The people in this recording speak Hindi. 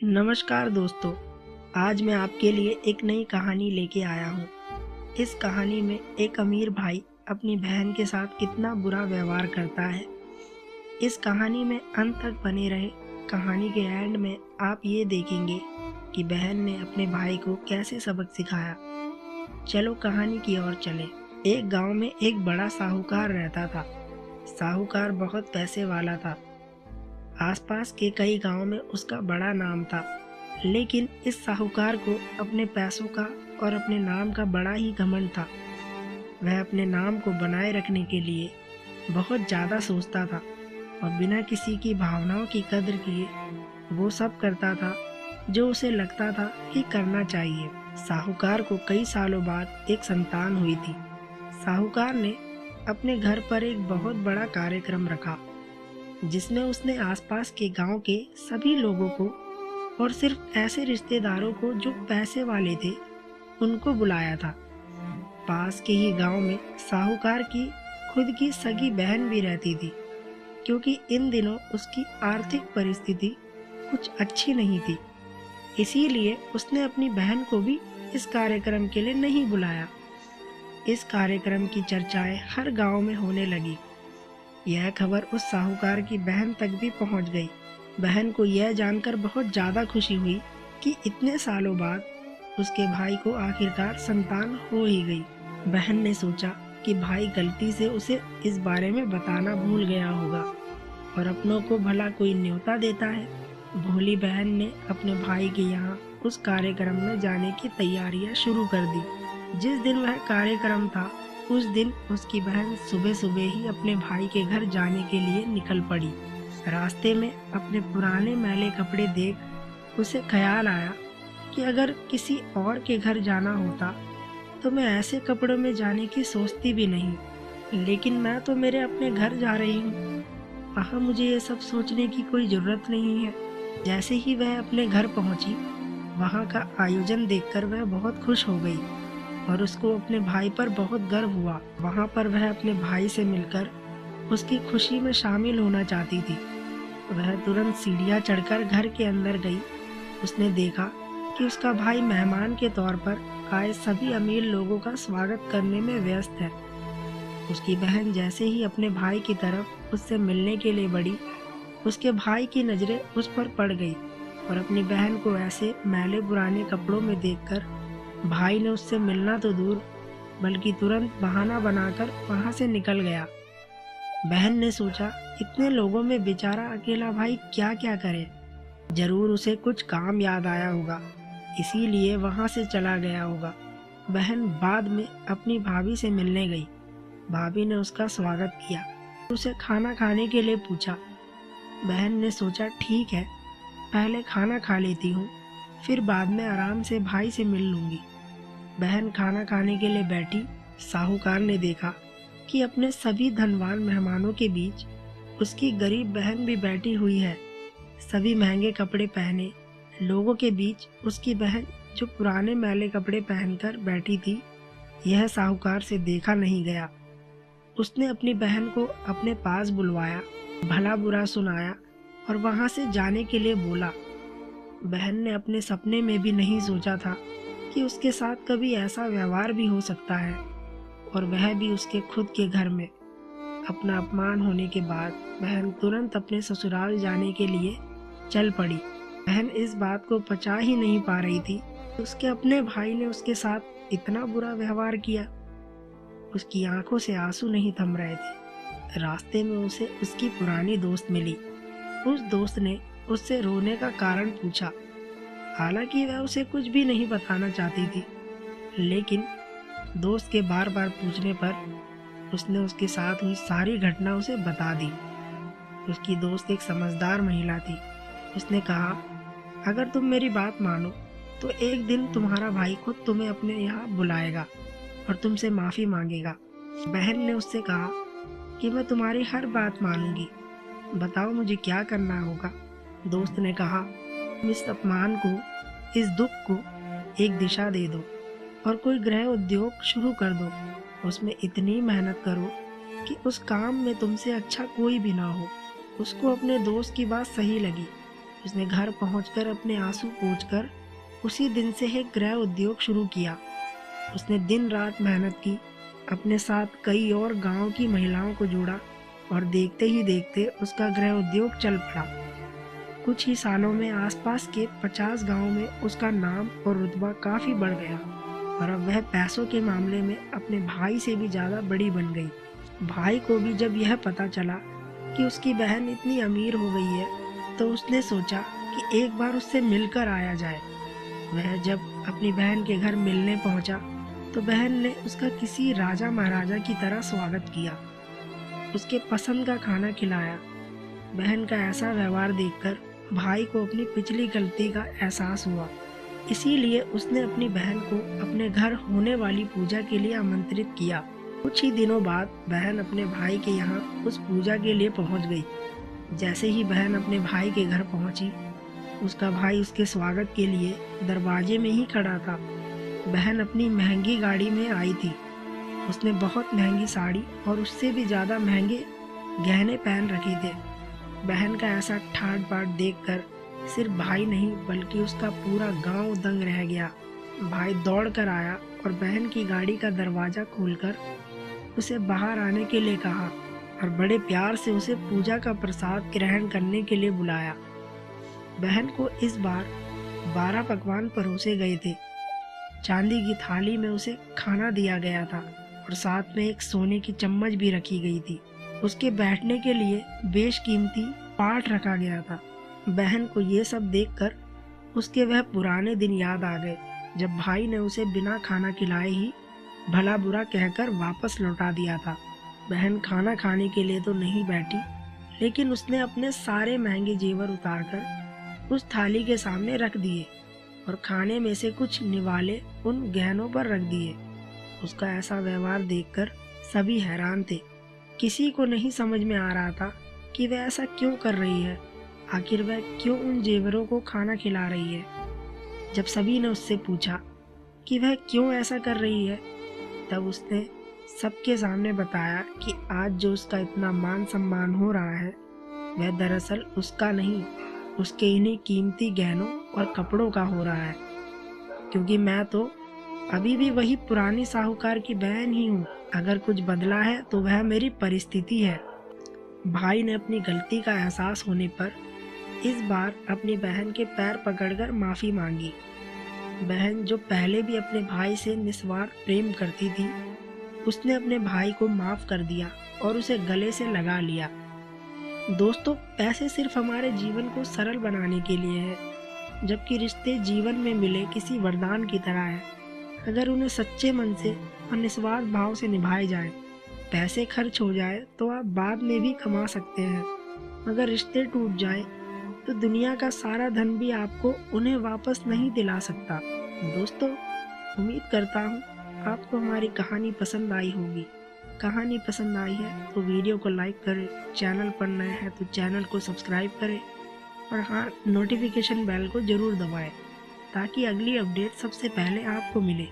नमस्कार दोस्तों। आज मैं आपके लिए एक नई कहानी लेके आया हूँ। इस कहानी में एक अमीर भाई अपनी बहन के साथ कितना बुरा व्यवहार करता है। इस कहानी में अंत तक बने रहे। कहानी के एंड में आप ये देखेंगे कि बहन ने अपने भाई को कैसे सबक सिखाया। चलो कहानी की ओर चलें। एक गांव में एक बड़ा साहूकार रहता था। साहूकार बहुत पैसे वाला था। आसपास के कई गांवों में उसका बड़ा नाम था, लेकिन इस साहूकार को अपने पैसों का और अपने नाम का बड़ा ही घमंड था। वह अपने नाम को बनाए रखने के लिए बहुत ज़्यादा सोचता था और बिना किसी की भावनाओं की कद्र किए वो सब करता था जो उसे लगता था कि करना चाहिए। साहूकार को कई सालों बाद एक संतान हुई थी। साहूकार ने अपने घर पर एक बहुत बड़ा कार्यक्रम रखा, जिसमें उसने आसपास के गांव के सभी लोगों को और सिर्फ ऐसे रिश्तेदारों को जो पैसे वाले थे उनको बुलाया था। पास के ही गांव में साहूकार की खुद की सगी बहन भी रहती थी, क्योंकि इन दिनों उसकी आर्थिक परिस्थिति कुछ अच्छी नहीं थी। इसीलिए उसने अपनी बहन को भी इस कार्यक्रम के लिए नहीं बुलाया। इस कार्यक्रम की चर्चाएं हर गांव में होने लगी। यह खबर उस साहूकार की बहन तक भी पहुंच गई। बहन को यह जानकर बहुत ज़्यादा खुशी हुई कि इतने सालों बाद उसके भाई को आखिरकार संतान हो ही गई। बहन ने सोचा कि भाई गलती से उसे इस बारे में बताना भूल गया होगा और अपनों को भला कोई न्योता देता है। भोली बहन ने अपने भाई के यहाँ उस कार्यक्रम में जाने की तैयारियां शुरू कर दी। जिस दिन वह कार्यक्रम था उस दिन उसकी बहन सुबह सुबह ही अपने भाई के घर जाने के लिए निकल पड़ी। रास्ते में अपने पुराने मैले कपड़े देख उसे ख्याल आया कि अगर किसी और के घर जाना होता तो मैं ऐसे कपड़ों में जाने की सोचती भी नहीं, लेकिन मैं तो मेरे अपने घर जा रही हूँ। वहाँ मुझे ये सब सोचने की कोई ज़रूरत नहीं है। जैसे ही वह अपने घर पहुँची, वहाँ का आयोजन देखकर वह बहुत खुश हो गई और उसको अपने भाई पर बहुत गर्व हुआ। वहाँ पर वह अपने भाई से मिलकर उसकी खुशी में शामिल होना चाहती थी। वह तुरंत सीढ़ियाँ चढ़कर घर के अंदर गई। उसने देखा कि उसका भाई मेहमान के तौर पर आए सभी अमीर लोगों का स्वागत करने में व्यस्त है। उसकी बहन जैसे ही अपने भाई की तरफ उससे मिलने के लिए बढ़ी, उसके भाई की नज़रें उस पर पड़ गई और अपनी बहन को ऐसे मैले पुराने कपड़ों में देखकर भाई ने उससे मिलना तो दूर बल्कि तुरंत बहाना बनाकर वहां से निकल गया। बहन ने सोचा, इतने लोगों में बेचारा अकेला भाई क्या क्या करे, जरूर उसे कुछ काम याद आया होगा, इसीलिए वहां से चला गया होगा। बहन बाद में अपनी भाभी से मिलने गई। भाभी ने उसका स्वागत किया, उसे खाना खाने के लिए पूछा। बहन ने सोचा, ठीक है, पहले खाना खा लेती हूँ, फिर बाद में आराम से भाई से मिल लूंगी। बहन खाना खाने के लिए बैठी। साहूकार ने देखा कि अपने सभी धनवान मेहमानों के बीच उसकी गरीब बहन भी बैठी हुई है। सभी महंगे कपड़े पहने लोगों के बीच उसकी बहन जो पुराने मैले कपड़े पहनकर बैठी थी, यह साहूकार से देखा नहीं गया। उसने अपनी बहन को अपने पास बुलवाया, भला बुरा सुनाया और वहां से जाने के लिए बोला। बहन ने अपने सपने में भी नहीं सोचा था कि उसके साथ कभी ऐसा व्यवहार भी हो सकता है, और वह भी उसके खुद के घर में। अपना अपमान होने के बाद बहन तुरंत अपने ससुराल जाने के लिए चल पड़ी। बहन इस बात को पचा ही नहीं पा रही थी। उसके अपने भाई ने उसके साथ इतना बुरा व्यवहार किया। उसकी आंखों से आंसू नहीं थम रहे थे। रास्ते में उसे उसकी पुरानी दोस्त मिली। उस दोस्त ने उससे रोने का कारण पूछा। हालांकि वह उसे कुछ भी नहीं बताना चाहती थी, लेकिन दोस्त के बार बार पूछने पर उसने उसके साथ हुई सारी घटना उसे बता दी। उसकी दोस्त एक समझदार महिला थी। उसने कहा, अगर तुम मेरी बात मानो तो एक दिन तुम्हारा भाई खुद तुम्हें अपने यहाँ बुलाएगा और तुमसे माफ़ी मांगेगा। बहन ने उससे कहा कि मैं तुम्हारी हर बात मानूंगी, बताओ मुझे क्या करना होगा। दोस्त ने कहा, इस अपमान को, इस दुख को एक दिशा दे दो और कोई गृह उद्योग शुरू कर दो। उसमें इतनी मेहनत करो कि उस काम में तुमसे अच्छा कोई भी ना हो। उसको अपने दोस्त की बात सही लगी। उसने घर पहुंचकर अपने आंसू पोंछकर उसी दिन से एक गृह उद्योग शुरू किया। उसने दिन रात मेहनत की, अपने साथ कई और गांव की महिलाओं को जोड़ा और देखते ही देखते उसका गृह उद्योग चल पड़ा। कुछ ही सालों में आसपास के 50 गांवों में उसका नाम और रुतबा काफ़ी बढ़ गया और अब वह पैसों के मामले में अपने भाई से भी ज़्यादा बड़ी बन गई। भाई को भी जब यह पता चला कि उसकी बहन इतनी अमीर हो गई है तो उसने सोचा कि एक बार उससे मिलकर आया जाए। वह जब अपनी बहन के घर मिलने पहुंचा तो बहन ने उसका किसी राजा महाराजा की तरह स्वागत किया, उसके पसंद का खाना खिलाया। बहन का ऐसा व्यवहार देखकर भाई को अपनी पिछली गलती का एहसास हुआ, इसीलिए उसने अपनी बहन को अपने घर होने वाली पूजा के लिए आमंत्रित किया। कुछ ही दिनों बाद बहन अपने भाई के यहाँ उस पूजा के लिए पहुँच गई। जैसे ही बहन अपने भाई के घर पहुँची, उसका भाई उसके स्वागत के लिए दरवाजे में ही खड़ा था। बहन अपनी महंगी गाड़ी में आई थी। उसने बहुत महंगी साड़ी और उससे भी ज़्यादा महंगे गहने पहन रखे थे। बहन का ऐसा ठाट बाट देखकर सिर्फ भाई नहीं बल्कि उसका पूरा गांव दंग रह गया। भाई दौड़ कर आया और बहन की गाड़ी का दरवाज़ा खोलकर उसे बाहर आने के लिए कहा और बड़े प्यार से उसे पूजा का प्रसाद ग्रहण करने के लिए बुलाया। बहन को इस बार 12 पकवान परोसे गए थे। चांदी की थाली में उसे खाना दिया गया था और साथ में एक सोने की चम्मच भी रखी गई थी। उसके बैठने के लिए बेशकीमती पाट रखा गया था। बहन को ये सब देखकर उसके वह पुराने दिन याद आ गए जब भाई ने उसे बिना खाना खिलाए ही भला बुरा कहकर वापस लौटा दिया था। बहन खाना खाने के लिए तो नहीं बैठी, लेकिन उसने अपने सारे महंगे जेवर उतारकर उस थाली के सामने रख दिए और खाने में से कुछ निवाले उन गहनों पर रख दिए। उसका ऐसा व्यवहार देखकर सभी हैरान थे। किसी को नहीं समझ में आ रहा था कि वह ऐसा क्यों कर रही है, आखिर वह क्यों उन जेवरों को खाना खिला रही है। जब सभी ने उससे पूछा कि वह क्यों ऐसा कर रही है, तब उसने सबके सामने बताया कि आज जो उसका इतना मान सम्मान हो रहा है वह दरअसल उसका नहीं, उसके इन्हीं कीमती गहनों और कपड़ों का हो रहा है, क्योंकि मैं तो अभी भी वही पुरानी साहूकार की बहन ही हूँ। अगर कुछ बदला है तो वह मेरी परिस्थिति है। भाई ने अपनी गलती का एहसास होने पर इस बार अपनी बहन के पैर पकड़कर माफ़ी मांगी। बहन जो पहले भी अपने भाई से निस्वार्थ प्रेम करती थी, उसने अपने भाई को माफ़ कर दिया और उसे गले से लगा लिया। दोस्तों, पैसे सिर्फ हमारे जीवन को सरल बनाने के लिए है, जबकि रिश्ते जीवन में मिले किसी वरदान की तरह है। अगर उन्हें सच्चे मन से और निस्वार्थ भाव से निभाए जाए, पैसे खर्च हो जाए तो आप बाद में भी कमा सकते हैं, मगर रिश्ते टूट जाए तो दुनिया का सारा धन भी आपको उन्हें वापस नहीं दिला सकता। दोस्तों, उम्मीद करता हूँ आपको हमारी कहानी पसंद आई होगी। कहानी पसंद आई है तो वीडियो को लाइक करें, चैनल पर नए हैं तो चैनल को सब्सक्राइब करें और हाँ, नोटिफिकेशन बेल को ज़रूर दबाएं ताकि अगली अपडेट सबसे पहले आपको मिले।